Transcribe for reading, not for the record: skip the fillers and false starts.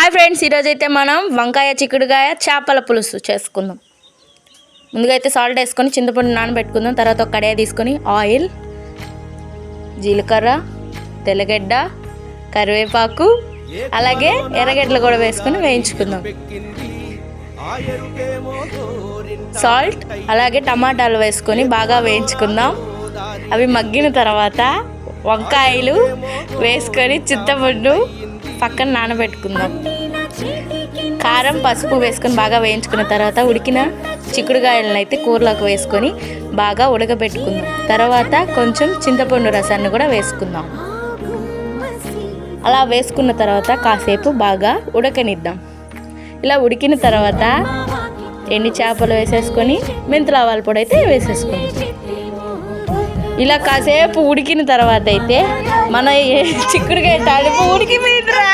Hi friends, ఈరోజు అయితే మనం వంకాయ చిక్కుడుకాయ చేపల పులుసు చేసుకుందాం. ముందుగా అయితే సాల్ట్ వేసుకొని చింతపండు నానబెట్టుకుందాం. తర్వాత ఒక కడాయి తీసుకొని ఆయిల్, జీలకర్ర, తెల్లగడ్డ, కరివేపాకు, అలాగే ఎర్రగడ్డలు కూడా వేసుకొని వేయించుకుందాం. సాల్ట్ అలాగే టమాటాలు వేసుకొని బాగా వేయించుకుందాం. అవి మగ్గిన తర్వాత వంకాయలు వేసుకొని చింతపండు పక్కన నానబెట్టుకుందాం. కారం, పసుపు వేసుకొని బాగా వేయించుకున్న తర్వాత ఉడికిన చిక్కుడుకాయలను అయితే కూరలోకి వేసుకొని బాగా ఉడకబెట్టుకుందాం. తర్వాత కొంచెం చింతపండు రసాన్ని కూడా వేసుకుందాం. అలా వేసుకున్న తర్వాత కాసేపు బాగా ఉడకనిద్దాం. ఇలా ఉడికిన తర్వాత ఎండి చేపలు వేసేసుకొని మెంతుల ఆవాల పొడి అయితే వేసేసుకుందాం. ఇలా కాసేపు ఉడికిన తర్వాత అయితే మన చిక్కుడుకాయ తాలింపు ఉడికిపోయిందిరా.